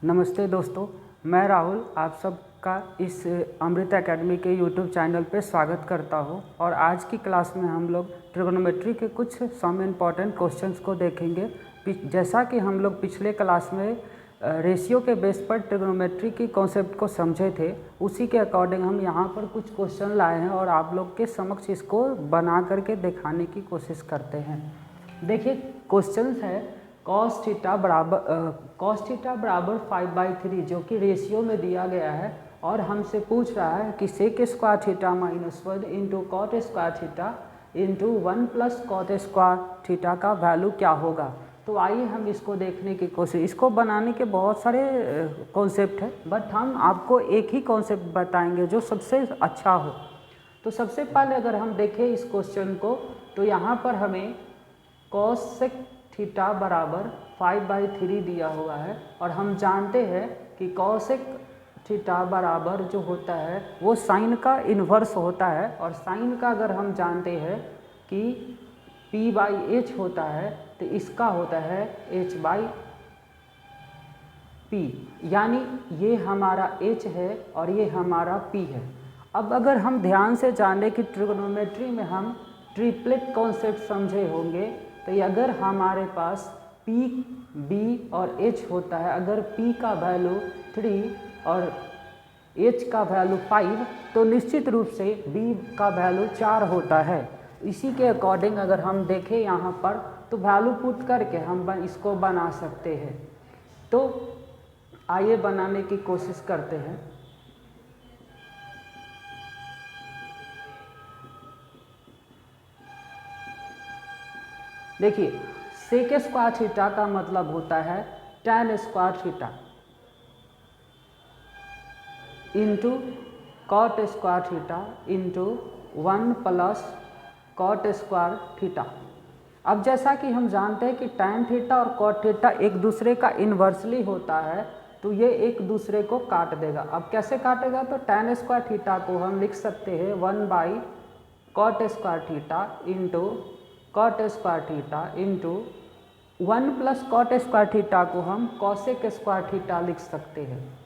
नमस्ते दोस्तों, मैं राहुल आप सबका इस अमृत एकेडमी के यूट्यूब चैनल पे स्वागत करता हूं। और आज की क्लास में हम लोग ट्रिग्नोमेट्री के कुछ सम इम्पॉर्टेंट क्वेश्चंस को देखेंगे। जैसा कि हम लोग पिछले क्लास में रेशियो के बेस पर ट्रिग्नोमेट्री की कॉन्सेप्ट को समझे थे, उसी के अकॉर्डिंग हम यहाँ पर कुछ क्वेश्चन लाए हैं और आप लोग के समक्ष इसको बना करके दिखाने की कोशिश करते हैं। देखिए क्वेश्चन है cos थीटा बराबर 5/3 जो कि रेशियो में दिया गया है और हमसे पूछ रहा है कि sec square theta -1 into cot square theta into 1 plus cot square theta का वैल्यू क्या होगा। तो आइए हम इसको देखने की कोशिश। इसको बनाने के बहुत सारे कॉन्सेप्ट हैं, बट हम आपको एक ही कॉन्सेप्ट बताएंगे जो सबसे अच्छा हो। तो सबसे पहले अगर हम देखें इस क्वेश्चन को, तो यहाँ पर हमें cos थीटा बराबर 5/3 दिया हुआ है और हम जानते हैं कि cosec थीटा बराबर जो होता है वो साइन का इन्वर्स होता है। और साइन का अगर हम जानते हैं कि p/h होता है तो इसका होता है h/p, यानी ये हमारा h है और ये हमारा p है। अब अगर हम ध्यान से जाने कि ट्रिग्नोमेट्री में हम ट्रिपलेट कॉन्सेप्ट समझे होंगे, तो अगर हमारे पास p, b और h होता है, अगर p का वैल्यू 3 और h का वैल्यू 5, तो निश्चित रूप से b का वैल्यू 4 होता है। इसी के अकॉर्डिंग अगर हम देखें यहाँ पर, तो वैल्यू पुट करके हम इसको बना सकते हैं। तो आइए बनाने की कोशिश करते हैं। देखिए सेक स्क्वायर थीटा का मतलब होता है tan square theta into cot square theta into 1 plus cot square theta. अब जैसा कि हम जानते हैं कि tan थीटा और कॉट थीटा एक दूसरे का इन्वर्सली होता है, तो ये एक दूसरे को काट देगा। अब कैसे काटेगा, तो tan स्क्वायर थीटा को हम लिख सकते हैं 1/कॉट square theta into cot square theta into 1 plus cot square theta को हम कॉसेक स्क्वायर थीटा लिख सकते हैं।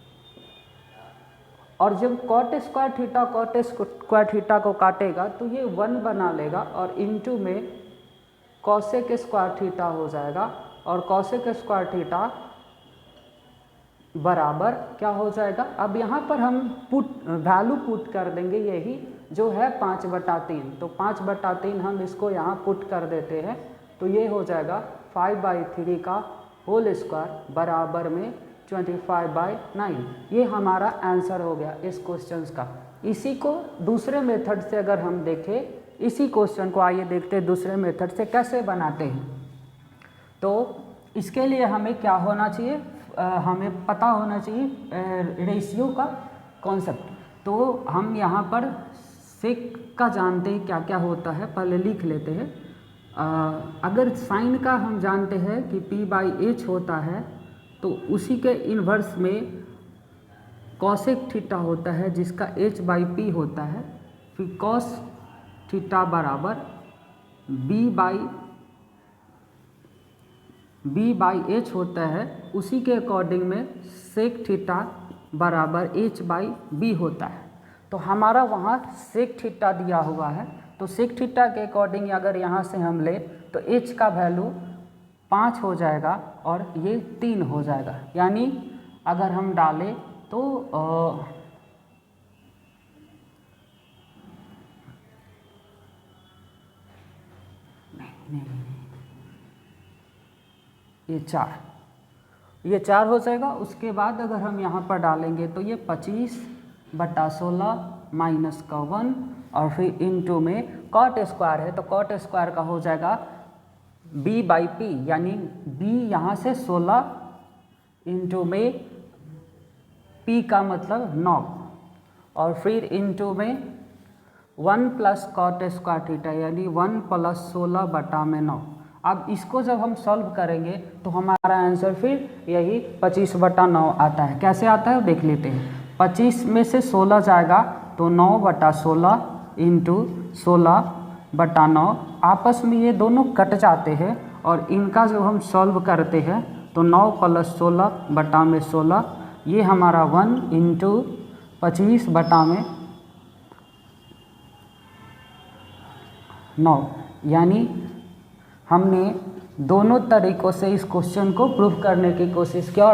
और जब cot square theta cot square theta को काटेगा तो ये 1 बना लेगा और इंटू में कॉसेक स्क्वायर थीटा हो जाएगा। और कॉसेक स्क्वायर थीटा बराबर क्या हो जाएगा, अब यहाँ पर हम वैल्यू पुट कर देंगे, यही जो है 5/3। तो 5/3 हम इसको यहाँ पुट कर देते हैं, तो ये हो जाएगा 5/3 का होल स्क्वायर बराबर में 25/9। ये हमारा आंसर हो गया इस क्वेश्चन का। इसी को दूसरे मेथड से अगर हम देखें, इसी क्वेश्चन को आइए देखते हैं दूसरे मेथड से कैसे बनाते हैं। तो इसके लिए हमें क्या होना चाहिए, हमें पता होना चाहिए रेशियो का कॉन्सेप्ट। तो हम यहाँ पर सेक का जानते हैं क्या क्या होता है, पहले लिख लेते हैं। अगर साइन का हम जानते हैं कि p/h होता है, तो उसी के इन्वर्स में कॉसेक थीटा होता है जिसका h/p होता है। फिर कॉस थीटा बराबर b/h होता है, उसी के अकॉर्डिंग में सेक थीटा बराबर h/b होता है। तो हमारा वहाँ सेक थीटा दिया हुआ है, तो सेक थीटा के अकॉर्डिंग अगर यहाँ से हम लें तो h का वैल्यू 5 हो जाएगा और ये 3 हो जाएगा। यानी अगर हम डालें तो ये 4 हो जाएगा। उसके बाद अगर हम यहाँ पर डालेंगे तो ये 25/16 माइनस का 1 और फिर इंटू में कॉट स्क्वायर है, तो कॉट स्क्वायर का हो जाएगा b/p, यानी b यहाँ से 16 इंटू में p का मतलब 9 और फिर इंटू में 1 प्लस कॉट स्क्वायर थीटा यानी 1 प्लस 16/9। अब इसको जब हम सॉल्व करेंगे तो हमारा आंसर फिर यही 25/9 आता है। कैसे आता है देख लेते हैं। 25 में से 16 जाएगा तो 9/16 इंटू 16/9। आपस में ये दोनों कट जाते हैं और इनका जब हम सॉल्व करते हैं तो 9 + 16 बटा में 16, ये हमारा 1 × 25 बटा में 9, यानी हमने दोनों तरीक़ों से इस क्वेश्चन को प्रूव करने की कोशिश किया।